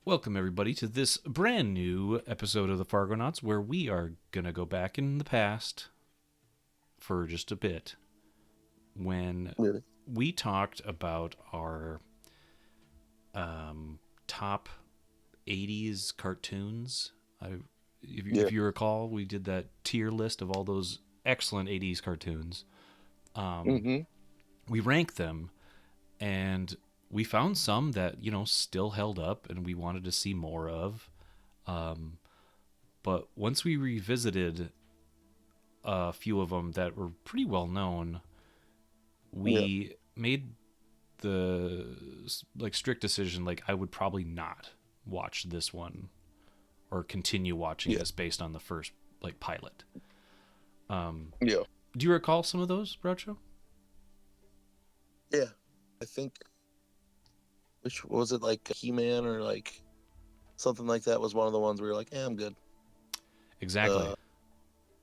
Welcome, everybody, to this brand new episode of the Fargonauts where we are going to go back in the past for just a bit when Really? we talked about our top 80s cartoons. If you recall, we did that tier list of all those excellent 80s cartoons. Mm-hmm. We ranked them, and we found some that still held up and we wanted to see more of. But once we revisited a few of them that were pretty well known, Yeah. we made the strict decision, I would probably not watch this one or continue watching Yeah. this based on the first pilot. Yeah. Do you recall some of those, Groucho? Yeah. I think which was it, like He-Man or like something like that was one of the ones where you're like, I'm good. Exactly.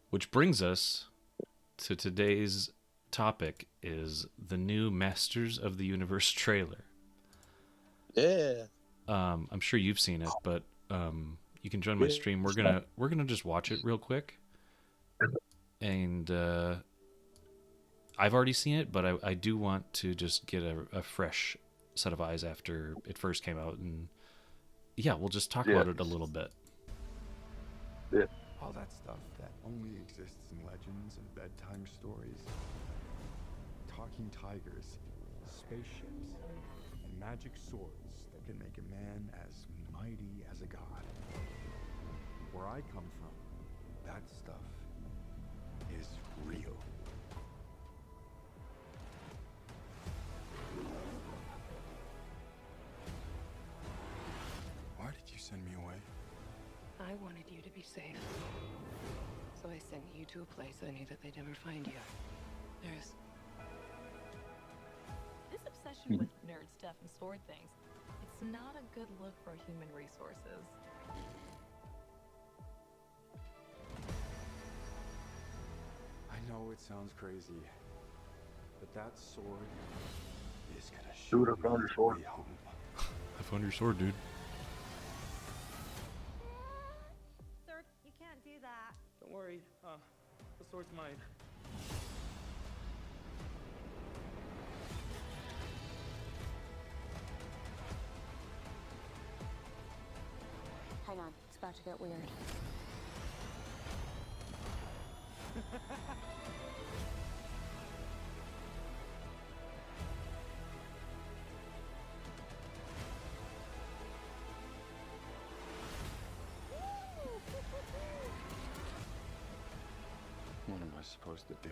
Which brings us to today's topic, is the new Masters of the Universe trailer. Yeah. I'm sure you've seen it, but you can join my stream. We're gonna just watch it real quick, and I've already seen it, but I do want to just get a fresh set of eyes after it first came out, and yeah, we'll just talk about it a little bit. Yeah. All that stuff that only exists in legends and bedtime stories. Talking tigers, spaceships, and magic swords that can make a man as mighty as a god. Where I come from, that stuff is real. Why did you send me away? I wanted you to be safe. So I sent you to a place I knew that they'd never find you. There's... This obsession with nerd stuff and sword things, it's not a good look for human resources. I know it sounds crazy, but that sword is gonna Dude, show I found your me sword. the way home. I found your sword, dude. Sir, you can't do that. Don't worry, the sword's mine. Hang on, it's about to get weird. What am I supposed to do?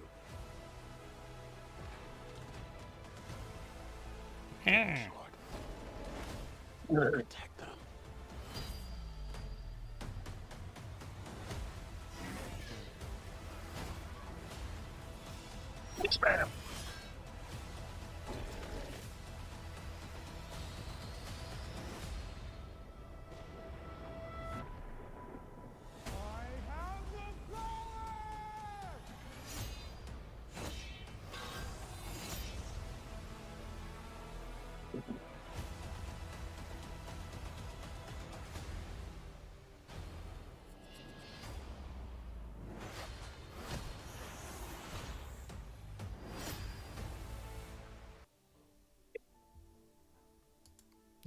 Sword. Protect them. Spam.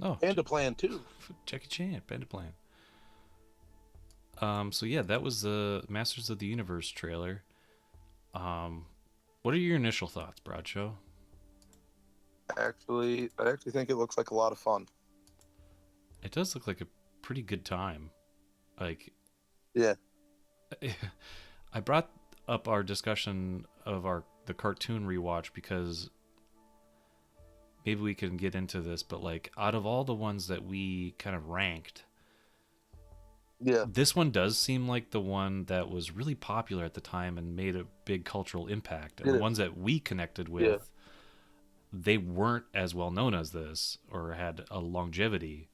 Oh, And a plan too. Jackie Chan, Panda Plan. So yeah, that was the Masters of the Universe trailer. What are your initial thoughts, Broadshow? I actually think it looks like a lot of fun. It does look like a pretty good time. Like, Yeah. I brought up our discussion of the cartoon rewatch because maybe we can get into this, but out of all the ones that we kind of ranked, Yeah. this one does seem like the one that was really popular at the time and made a big cultural impact. And Yeah. the ones that we connected with, they weren't as well known as this or had a longevity.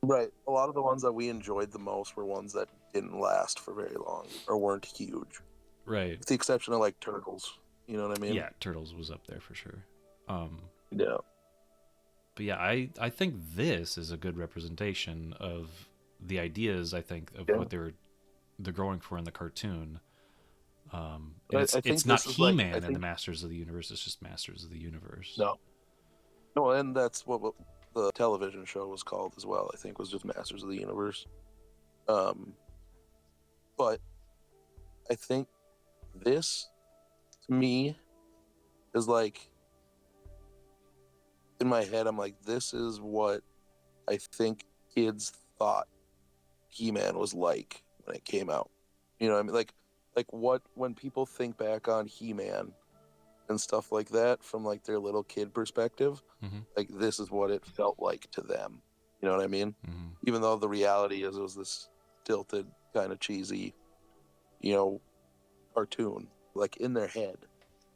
Right. A lot of the ones that we enjoyed the most were ones that didn't last for very long or weren't huge. Right. With the exception of like Turtles. You know what I mean? Yeah, Turtles was up there for sure. Yeah. But yeah, I think this is a good representation of the ideas, I think, of what they're going for in the cartoon. And But I it's think not this is like, I He-Man and the think Masters of the Universe, it's just Masters of the Universe. no, and that's what the television show was called as well. I think was just Masters of the Universe. But I think this, to me, is like, in my head, I'm like, this is what I think kids thought He-Man was like when it came out. You know what I mean? Like what, when people think back on He-Man and stuff like that from like their little kid perspective, like this is what it felt like to them. You know what I mean? Even though the reality is it was this stilted, kind of cheesy, you know, cartoon, like in their head.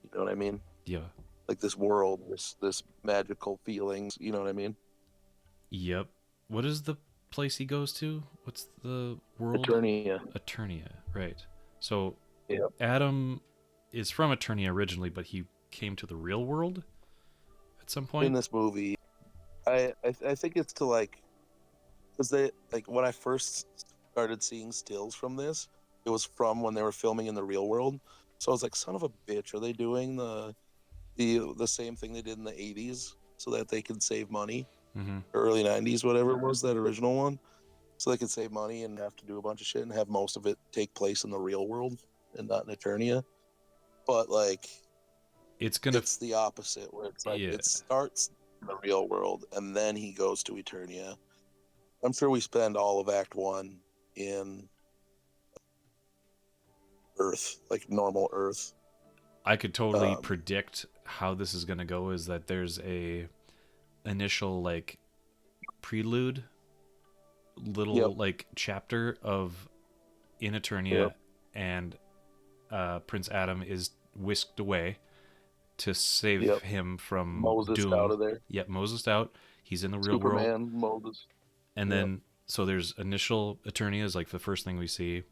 You know what I mean? Yeah. Like this world, this magical feelings. You know what I mean? Yep. What is the place he goes to? What's the world? Eternia. Eternia, right. So Yep. Adam is from Eternia originally, but he came to the real world at some point. In this movie, I think it's to like, because they, like, when I first started seeing stills from this, it was from when they were filming in the real world. So I was like, son of a bitch, are they doing the same thing they did in the 80s so that they could save money? Or early 90s, whatever it was, that original one, so they could save money and have to do a bunch of shit and have most of it take place in the real world and not in Eternia. But like, it's the opposite, where it's like it starts in the real world and then he goes to Eternia. I'm sure we spend all of Act 1 in Earth, like normal Earth. I could totally predict how this is going to go, is that there's a initial like prelude little like chapter of in Eternia, and Prince Adam is whisked away to save him from Moses doom. out of there. Yep, Moses out. He's in the real Superman, world. Moses. And then so there's initial Eternia is like the first thing we see,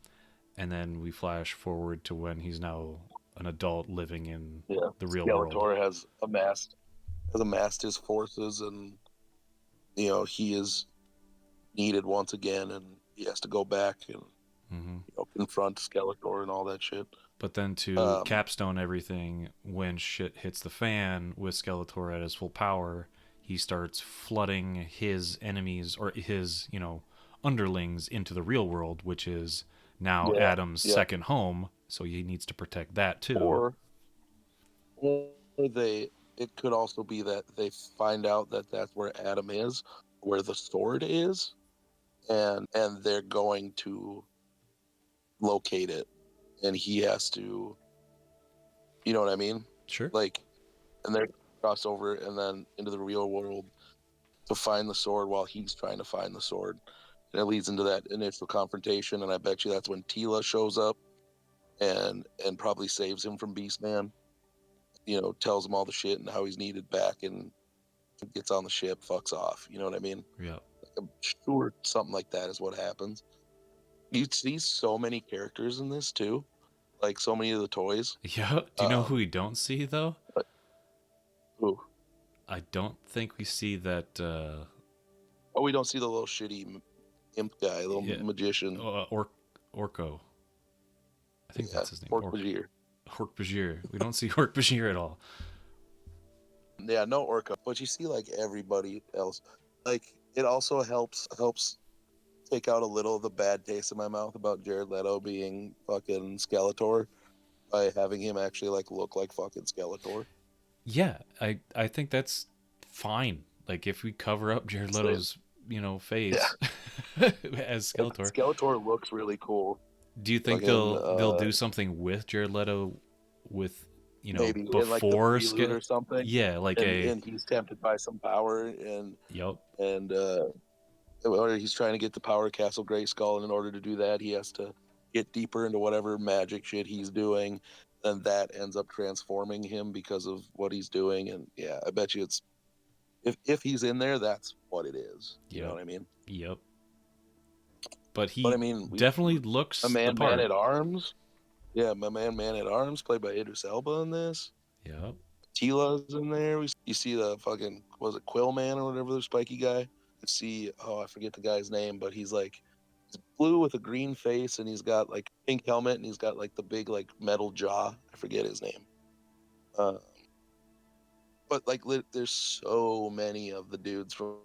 and then we flash forward to when he's now an adult living in the real world. Skeletor has amassed his forces, and you know he is needed once again, and he has to go back and you know, confront Skeletor and all that shit. But then to capstone everything, when shit hits the fan with Skeletor at his full power, he starts flooding his enemies or his, you know, underlings into the real world, which is now Adam's second home. So he needs to protect that too. Or it could also be that they find out that that's where Adam is, where the sword is, and they're going to locate it, and he has to, you know what I mean? Sure. Like, and they're cross over and then into the real world to find the sword while he's trying to find the sword. And it leads into that initial confrontation, and I bet you that's when Tila shows up and probably saves him from Beastman. You know, tells him all the shit and how he's needed back, and gets on the ship, fucks off. You know what I mean? Yeah. I'm sure something like that is what happens. You see so many characters in this too, like so many of the toys. Yeah. Do you know who we don't see though? Who? I don't think we see that. Oh, we don't see the little shitty imp guy, little magician. Orko. I think that's his name. Hork-Bajir. Hork-Bajir. We don't see Hork-Bajir at all. Yeah, no Orko. But you see like everybody else. Like, it also helps take out a little of the bad taste in my mouth about Jared Leto being fucking Skeletor by having him actually like look like fucking Skeletor. Yeah, I think that's fine. Like, if we cover up Jared Leto's, you know, face as Skeletor. Skeletor looks really cool. Do you think they'll do something with Jared Leto with, you know, maybe before in, like, or something? Yeah, like and he's tempted by some power, and or he's trying to get the power of Castle Grayskull, and in order to do that, he has to get deeper into whatever magic shit he's doing, and that ends up transforming him because of what he's doing. And yeah, I bet you it's if he's in there, that's what it is. You know what I mean? Yep. But I mean, definitely looks a man at arms. Yeah, my man at arms, played by Idris Elba in this. Yep. Tila's in there. You see the fucking was it Quillman or whatever, the spiky guy. See, I forget the guy's name, but he's blue with a green face, and he's got like pink helmet, and he's got like the big like metal jaw. I forget his name. But like there's so many of the dudes from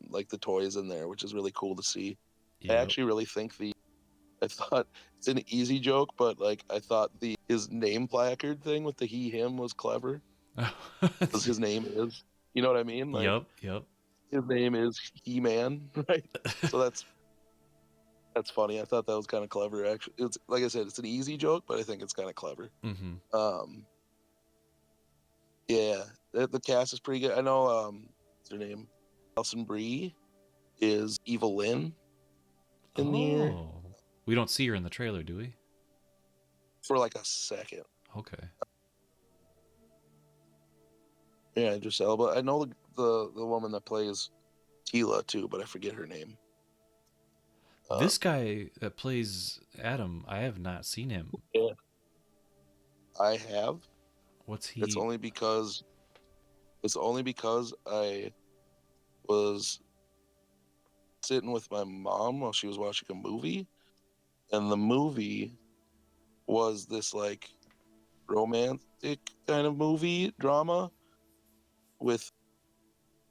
like the toys in there, which is really cool to see. I Yep. actually really think I thought it's an easy joke, but like I thought his name placard thing with the he him was clever because his name is, you know what I mean? Like Yep. his name is He-Man, right? So that's funny. I thought that was kind of clever. Actually, it's like I said, it's an easy joke, but I think it's kind of clever. Mm-hmm. Yeah, the cast is pretty good. I know what's her name? Alison Brie is Evil Lynn in here We don't see her in the trailer, do we? for like a second. Okay. Yeah, just Elba. I know the woman that plays Tila too, but I forget her name. This guy that plays Adam, I have not seen him. Yeah, I have. What's he? It's only because I was sitting with my mom while she was watching a movie, and the movie was this like romantic kind of movie drama with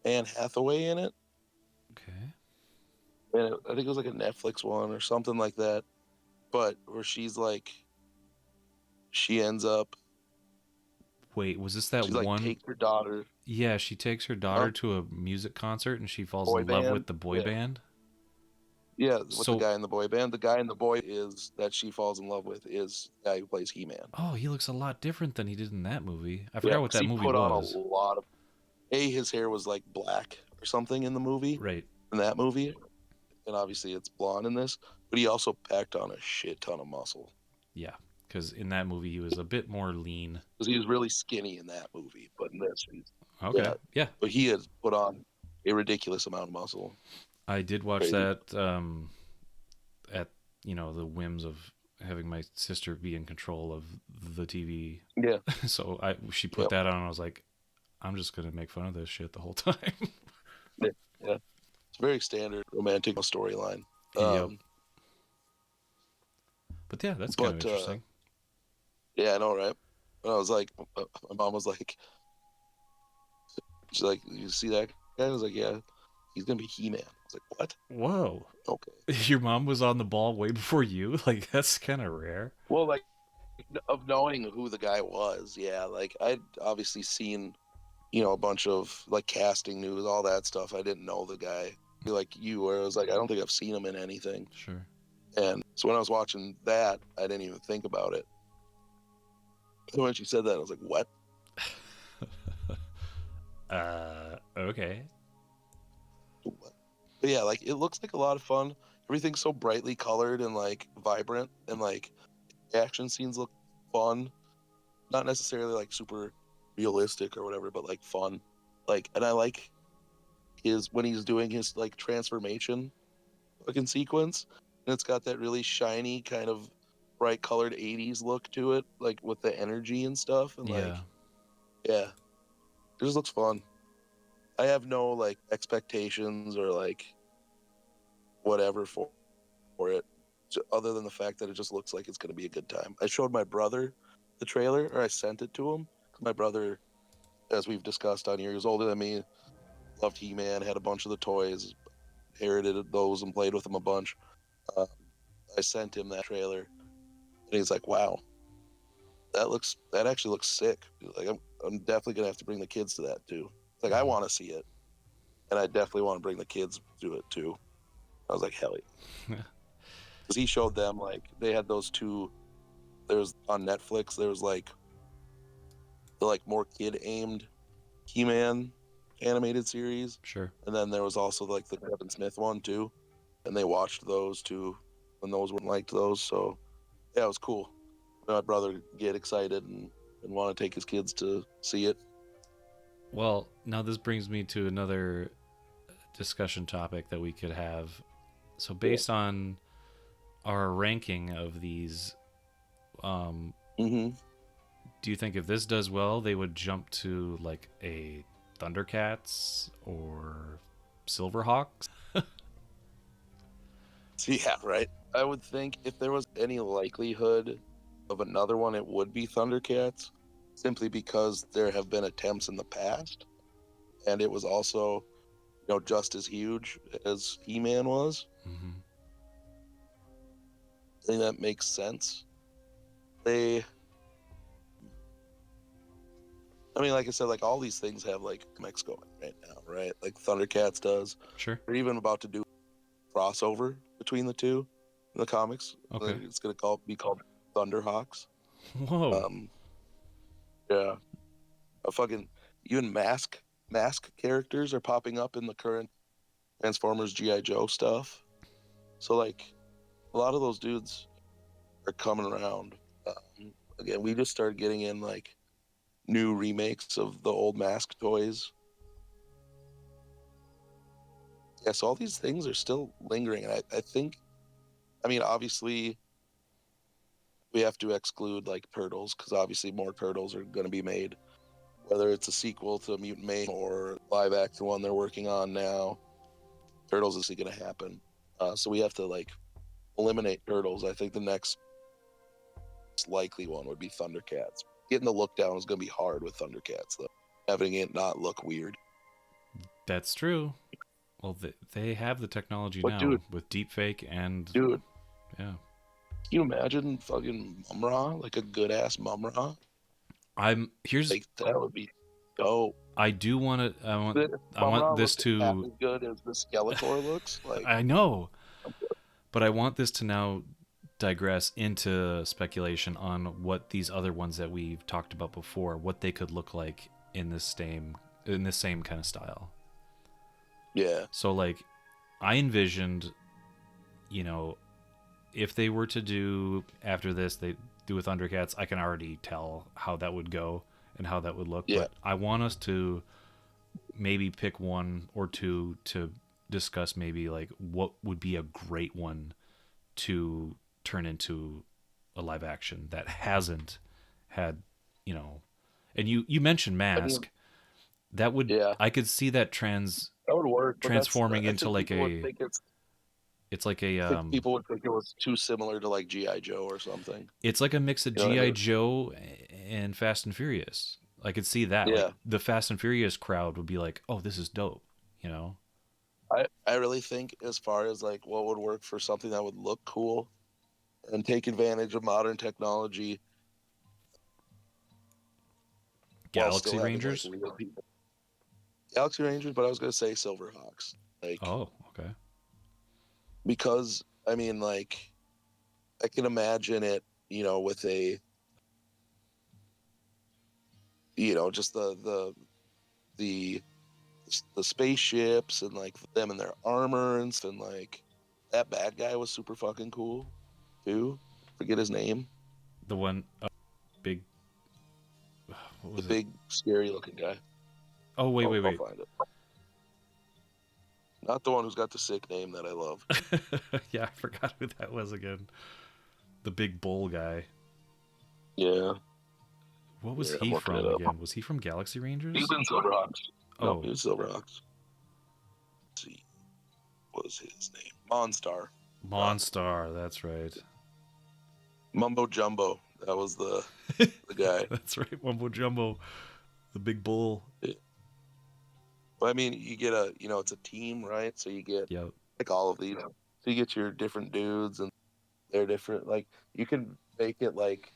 Anne Hathaway in it. Okay. And I think it was like a Netflix one or something like that. But where she ends up. Wait, was this that She's one? like takes her daughter. Yeah, she takes her daughter to a music concert and she falls Boy in love band? with the boy Yeah. band. Yeah, with the guy in the boy band. The guy in the boy is that she falls in love with is the guy who plays He-Man. Oh, he looks a lot different than he did in that movie. I forgot what that movie put was. on a lot of. His hair was like black or something in the movie. Right. In that movie, and obviously it's blonde in this, but he also packed on a shit ton of muscle. Yeah, because in that movie he was a bit more lean. Because he was really skinny in that movie, but in this, okay, yeah. But he had put on a ridiculous amount of muscle. I did watch that at the whims of having my sister be in control of the TV. Yeah. So she put that on, and I was like, I'm just gonna make fun of this shit the whole time. Yeah. It's a very standard romantic storyline. Yep. But yeah, that's kind of interesting. Yeah, I know, right? And I was like, my mom was like, she's like, you see that guy? I was like, yeah, he's gonna be He-Man. I was like, what? Whoa. Okay. Your mom was on the ball way before you? Like, that's kind of rare. Well, like, of knowing who the guy was, yeah. Like, I'd obviously seen, a bunch of, like, casting news, all that stuff. I didn't know the guy. Like you, where I was like, I don't think I've seen him in anything. Sure. And so when I was watching that, I didn't even think about it. And when she said that, I was like, what? Okay. But yeah, like, it looks like a lot of fun. Everything's so brightly colored and, like, vibrant. And, like, action scenes look fun. Not necessarily, like, super realistic or whatever, but, like, fun. Like, and I like when he's doing his, like, transformation fucking sequence. And it's got that really shiny, kind of bright colored 80s look to it, like, with the energy and stuff. And, like, yeah. It just looks fun. I have no, like, expectations or, like, whatever for it, other than the fact that it just looks like it's going to be a good time. I showed my brother the trailer, or I sent it to him. My brother, as we've discussed on here, he was older than me, loved He-Man, had a bunch of the toys, inherited those and played with them a bunch. I sent him that trailer, and he's like, wow, that actually looks sick. Like, I'm definitely going to have to bring the kids to that, too. Like, I want to see it, and I definitely want to bring the kids to it, too. I was like, hell yeah. Because he showed them, like, they had those two, there's on Netflix, there's, like, the, like, more kid-aimed He-Man animated series. Sure. And then there was also, like, the Kevin Smith one, too. And they watched those, too, when those were liked those. So, yeah, it was cool. My brother get excited and want to take his kids to see it. Well, now this brings me to another discussion topic that we could have. So based on our ranking of these, Mm-hmm. do you think if this does well, they would jump to like a Thundercats or SilverHawks. Yeah, right. I would think if there was any likelihood of another one, it would be Thundercats, simply because there have been attempts in the past, and it was also, just as huge as He-Man was. Mm-hmm. I think that makes sense. Like I said, like all these things have like comics going right now, right? Like Thundercats does. Sure. They're even about to do crossover between the two in the comics. Okay. It's gonna be called Thunderhawks. Whoa. Yeah. Even mask characters are popping up in the current Transformers G.I. Joe stuff. So like a lot of those dudes are coming around. Again, we just started getting in like new remakes of the old mask toys. Yeah, so all these things are still lingering, and I think, obviously we have to exclude like Turtles, because obviously more Turtles are going to be made, whether it's a sequel to Mutant Mayhem or live action one they're working on now. Turtles is going to happen, so we have to like eliminate Turtles. I think the next likely one would be Thundercats. Getting the look down is going to be hard with Thundercats, though, having it not look weird. That's true. Well, they have the technology now, dude, with deepfake and dude, yeah. Can you imagine fucking Mum-Ra, like a good ass Mum-Ra? Here's Like that would be dope. I do want to. I want this to half as good as the Skeletor looks. Like I know, but I want this to now digress into speculation on what these other ones that we've talked about before, what they could look like in this same kind of style. Yeah. So like, I envisioned, if they were to do after this, they do with Thundercats, I can already tell how that would go and how that would look. Yeah. But I want us to maybe pick one or two to discuss maybe like what would be a great one to turn into a live action that hasn't had, and you mentioned Mask. That would, I could see that that would work, transforming into like it's like a I think people would think it was too similar to like G.I. Joe or something. It's like a mix of G.I. Joe and Fast and Furious. I could see that. Yeah. Like, the Fast and Furious crowd would be like, "Oh, this is dope," I really think as far as like what would work for something that would look cool and take advantage of modern technology. Galaxy Rangers. Galaxy Rangers, but I was gonna say SilverHawks. Like, oh, okay. Because like, I can imagine it, with a, just the spaceships and like them in their armor and stuff, and like that bad guy was super fucking cool too. Forget his name. The one, big. What was the big scary looking guy. Oh wait. I'll find it. Not the one who's got the sick name that I love. Yeah, I forgot who that was again. The big bull guy. Yeah. What was he from again? Was he from Galaxy Rangers? He's in SilverHawks. Oh. No, he was SilverHawks. Let's see. What was his name? Monstar. Monstar, that's right. Mumbo Jumbo. That was the guy. That's right, Mumbo Jumbo. The big bull. Yeah. Well, you get it's a team, right? So you get like all of these. So you get your different dudes, and they're different. Like you can make it like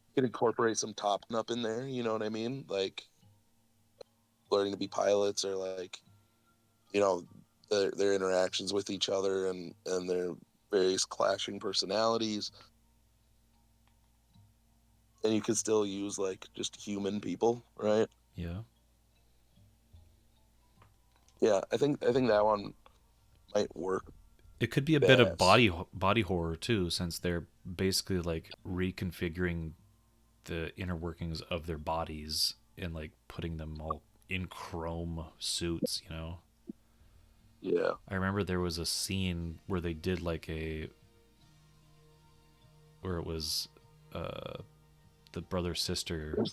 you can incorporate some Top Gun up in there. You know what I mean? Like learning to be pilots, or like their interactions with each other and their various clashing personalities. And you can still use like just human people, right? Yeah. Yeah, I think that one might work. It could be a bit of body horror too, since they're basically like reconfiguring the inner workings of their bodies and like putting them all in chrome suits, Yeah. I remember there was a scene where they did like where it was the brother sister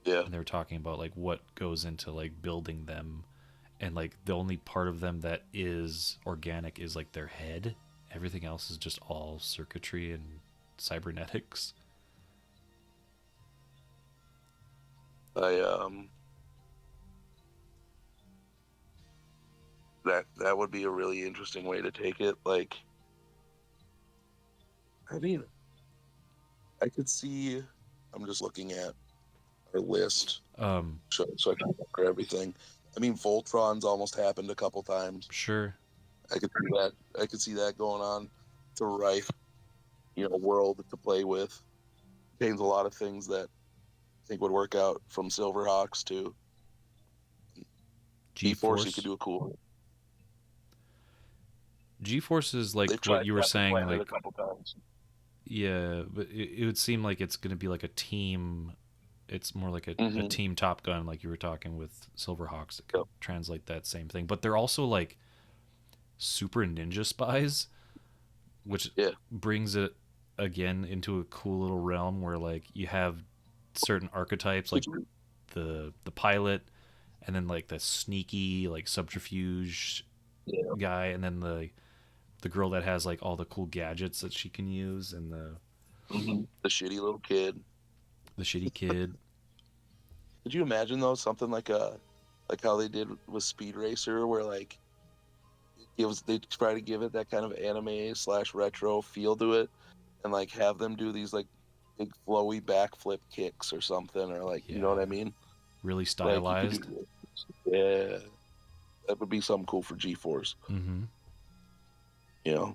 Yeah. and they were talking about like what goes into like building them, and like the only part of them that is organic is like their head. Everything else is just all circuitry and cybernetics. I that would be a really interesting way to take it. Like, I mean, I could see. I'm just looking at our list, so I can cover everything. I mean, Voltron's almost happened a couple times. Sure. I could see that. I could see that going on. It's a rife, world to play with. Contains a lot of things that I think would work out, from SilverHawks to G-Force. You could do a cool. G-Force is like They've what tried you were Captain saying, Planet like a couple times. yeah, but it would seem like it's going to be like a team. It's more like a team Top Gun, like you were talking with SilverHawks. That could translate that same thing, but they're also like super ninja spies, which brings it again into a cool little realm where like you have certain archetypes, like the pilot, and then like the sneaky like subterfuge guy, and then the girl that has like all the cool gadgets that she can use, and the shitty little kid. The shitty kid. Could you imagine though something like how they did with Speed Racer, where like they try to give it that kind of anime / retro feel to it, and like have them do these like big flowy backflip kicks or something, or like you know what I mean? Really stylized. That would be something cool for G-Force. Mm-hmm. Yeah.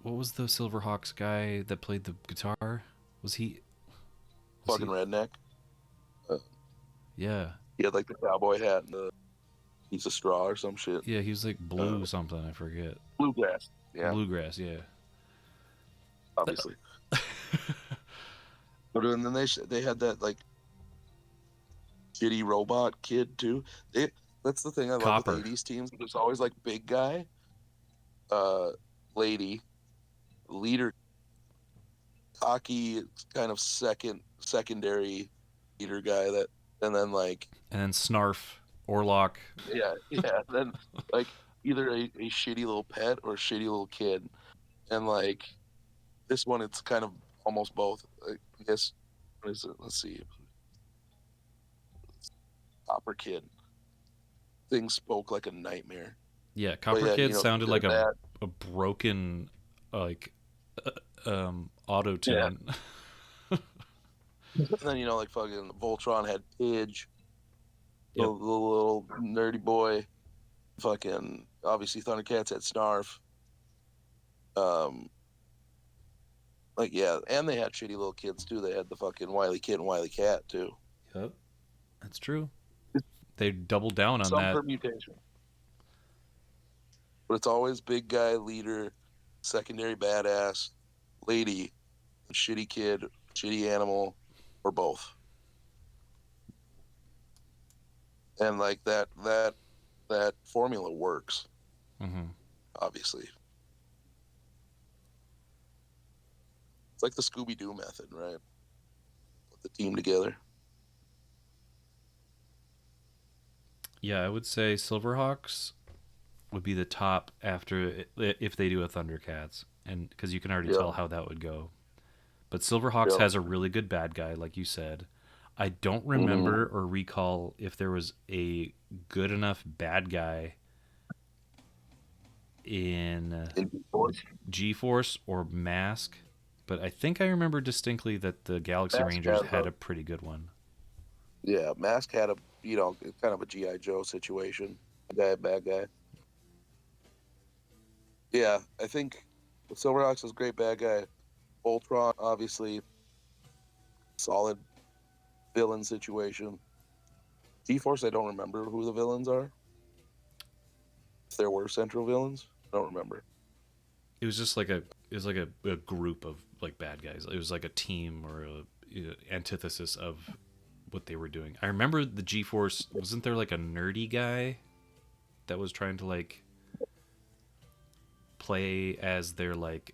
What was the SilverHawks guy that played the guitar? Was he fucking redneck? Yeah. He had like the cowboy hat and the piece of straw or some shit. Yeah, he was like blue something, I forget. Bluegrass. Yeah. Bluegrass, yeah. Obviously. But and then they had that like shitty robot kid too. That's the thing I love with 80s teams. There's always like big guy, lady, leader, cocky kind of secondary leader guy and then Snarf, Orlock. Yeah. Then like either a shitty little pet or a shitty little kid, and like this one, it's kind of almost both. I guess. What is it? Let's see. Copper Kid. Things spoke like a nightmare. Yeah, Copper Kid sounded like a broken auto tune. Yeah. And then like fucking Voltron had Pidge, the little nerdy boy. Fucking obviously Thundercats had Snarf. And they had shitty little kids too. They had the fucking Wily Kid and Wily Cat too. Yep, that's true. They doubled down on Some that. permutation. But it's always big guy, leader, secondary badass, lady, shitty kid, shitty animal, or both. And like that formula works. Obviously. It's like the Scooby-Doo method, right? Put the team together. Yeah, I would say SilverHawks would be the top after if they do a Thundercats, and because you can already tell how that would go. But SilverHawks has a really good bad guy, like you said. I don't remember or recall if there was a good enough bad guy in G-Force or Mask, but I think I remember distinctly that the Galaxy Rangers had a pretty good one. Yeah, Mask had a kind of a G.I. Joe situation. Bad guy. Yeah, I think SilverHawks is a great bad guy. Voltron, obviously, solid villain situation. G-Force, I don't remember who the villains are. If there were central villains, I don't remember. It was just like a group of like bad guys. It was like a team or a antithesis of what they were doing. I remember the G-Force, wasn't there like a nerdy guy that was trying to like play as their like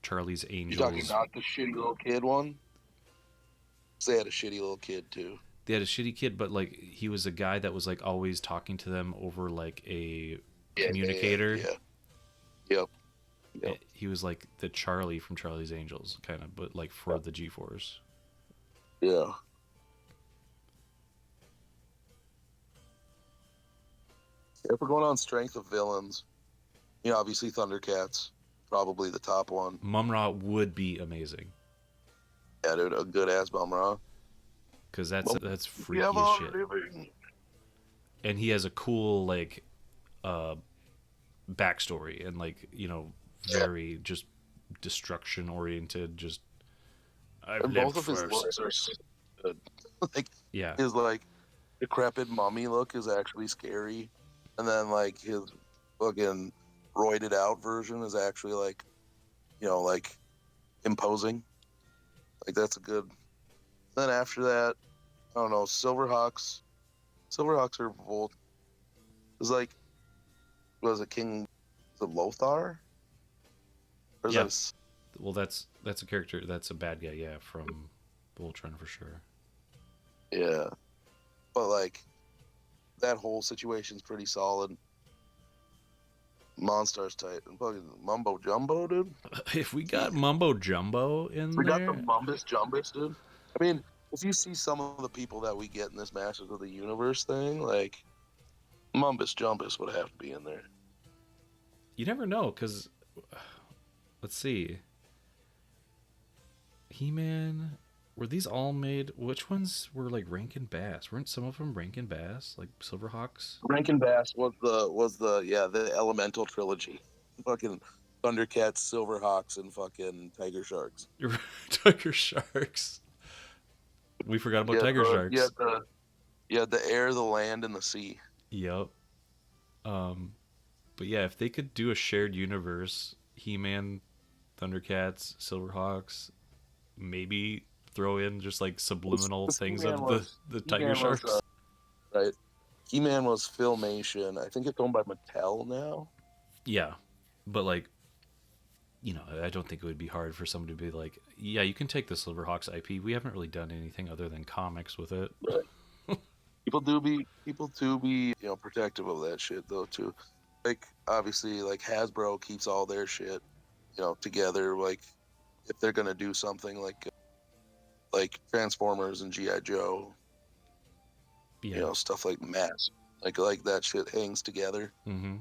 Charlie's You're talking Angels. not the shitty little kid one? 'Cause they had a shitty little kid too. They had a shitty kid, but like he was a guy that was like always talking to them over like a communicator. Yeah. Yep. Yep. He was like the Charlie from Charlie's Angels, kind of, but like for the G-Force. Yeah. If we're going on strength of villains, you know, obviously Thundercats, probably the top one. Mum-Ra would be amazing. Yeah, dude, a good ass Mum-Ra. Because that's freaky Yeah, as shit. living. And he has a cool like backstory and like, you know, very just destruction oriented, just I've And lived both of his first. looks are so good. Like Yeah. his like decrepit mummy look is actually scary, and then like his fucking roided out version is actually like, you know, like imposing. Like that's a good. Then after that, I don't know, Silverhawks. Silverhawks are both. Is like, was it King? Was it Lothar? Or is Yeah. that s- Well, that's a character. That's a bad guy. Yeah, from Voltron for sure. Yeah, but like that whole situation's pretty solid. Monstars tight and fucking mumbo jumbo, dude. If we got Mumbo Jumbo in We got there, the mumbus jumbus, dude. I mean, if you see some of the people that we get in this Masters of the Universe thing, like mumbus jumbus would have to be in there. you never know. Because let's see, He-Man. Were these all made? Which ones were like Rankin Bass? Weren't some of them Rankin Bass, like Silverhawks? Rankin Bass was the Elemental trilogy. Fucking Thundercats, Silverhawks, and fucking Tiger Sharks. Tiger Sharks. We forgot about Tiger Sharks. You had the air, the land, and the sea. Yep. But yeah, if they could do a shared universe, He-Man, Thundercats, Silverhawks, maybe throw in just like subliminal things He-Man of the Tiger He-Man was, Sharks. right. He-Man was Filmation. I think it's owned by Mattel now. Yeah, but like, you know, I don't think it would be hard for someone to be like, yeah, you can take the Silverhawks IP. We haven't really done anything other than comics with it. People do be, you know, protective of that shit though too. Like obviously, like Hasbro keeps all their shit, you know, together. Like if they're gonna do something like Transformers and GI Joe, Yeah. you know, stuff like Mass, like that shit hangs together. Mm-hmm.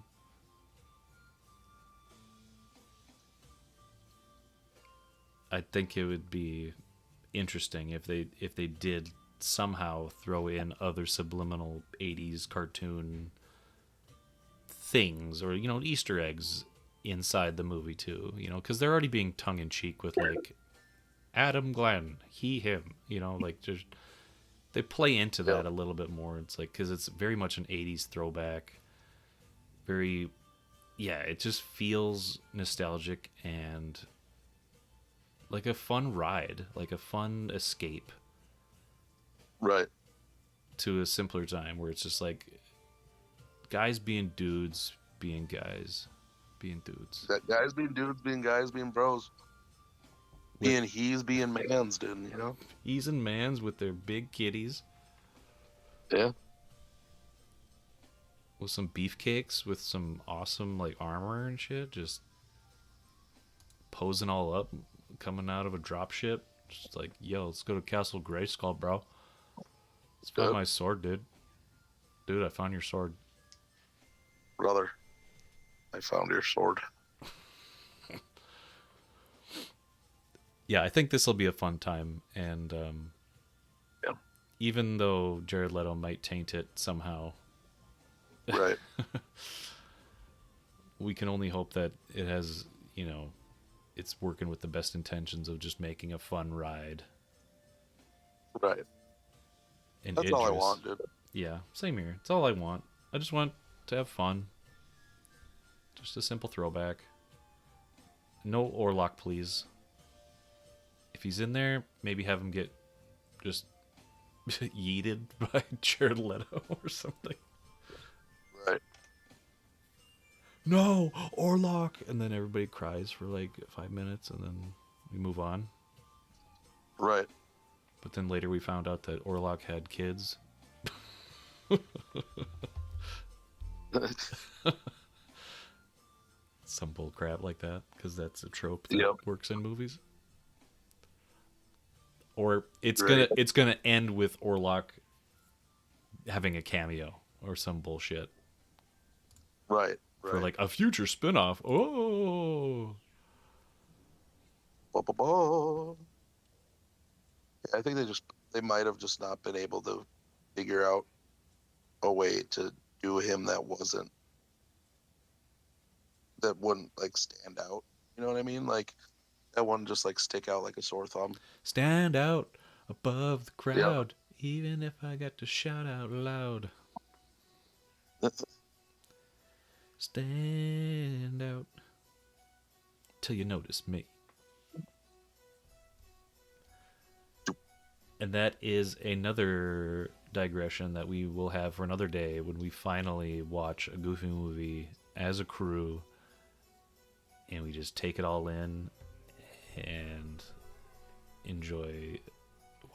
I think it would be interesting if they did somehow throw in other subliminal 80s cartoon things, or you know, Easter eggs inside the movie too, you know, because they're already being tongue-in-cheek with like Adam Glenn, he, him, you know, like just they play into that a little bit more. It's like, because it's very much an 80s throwback, very, yeah, it just feels nostalgic and like a fun ride, like a fun escape Right. to a simpler time where it's just like guys being dudes, being guys, being dudes. That guys being dudes, being guys, being bros, being he's, being mans, dude. You know. He's and mans with their big kitties, Yeah. with some beefcakes, with some awesome like armor and shit, just posing all up, coming out of a dropship. Just like, yo, let's go to Castle Grayskull, bro. Let's find Yep. my sword, dude. Dude, I found your sword. Brother, I found your sword. Yeah, I think this will be a fun time, and Yeah. even though Jared Leto might taint it somehow, Right. we can only hope that it has, you know, it's working with the best intentions of just making a fun ride. Right. And That's all I Idris- want, dude. Yeah, same here. It's all I want. I just want to have fun. Just a simple throwback. No Orlok, please. If he's in there, maybe have him get just yeeted by Jared Leto or something. Right. no, Orlok, and then everybody cries for like 5 minutes, and then we move on. Right. But then later we found out that Orlok had kids. Some bull crap like that, because that's a trope that Yep. works in movies. Or it's Right. gonna end with Orlok having a cameo or some bullshit Right. for like a future spin-off. Oh, Ba-ba-ba. I think they might have just not been able to figure out a way to do him that wouldn't like stand out. You know what I mean? Like that wouldn't just like stick out like a sore thumb. stand out above the crowd, even if I got to shout out loud. Stand out till you notice me. And that is another digression that we will have for another day when we finally watch a Goofy movie as a crew and we just take it all in and enjoy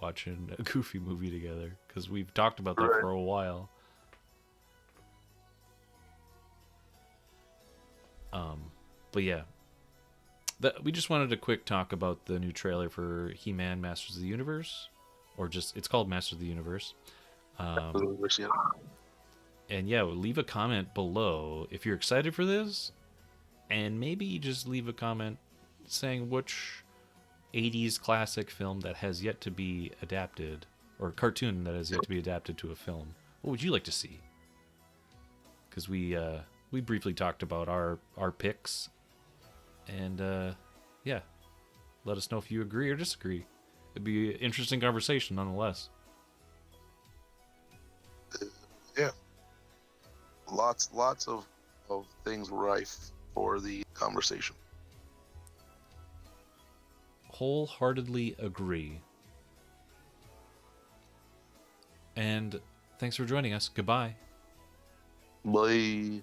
watching a Goofy movie together, because we've talked about that for a while. But yeah, we just wanted a quick talk about the new trailer for He-Man Masters of the Universe, or just, it's called Masters of the Universe. And yeah, leave a comment below if you're excited for this, and maybe just leave a comment saying which 80s classic film that has yet to be adapted, or cartoon that has yet to be adapted to a film. What would you like to see? Because we briefly talked about our picks, and yeah, let us know if you agree or disagree. It'd be an interesting conversation nonetheless. Yeah. Lots of things rife for the conversation. Wholeheartedly agree. And thanks for joining us. Goodbye. Bye.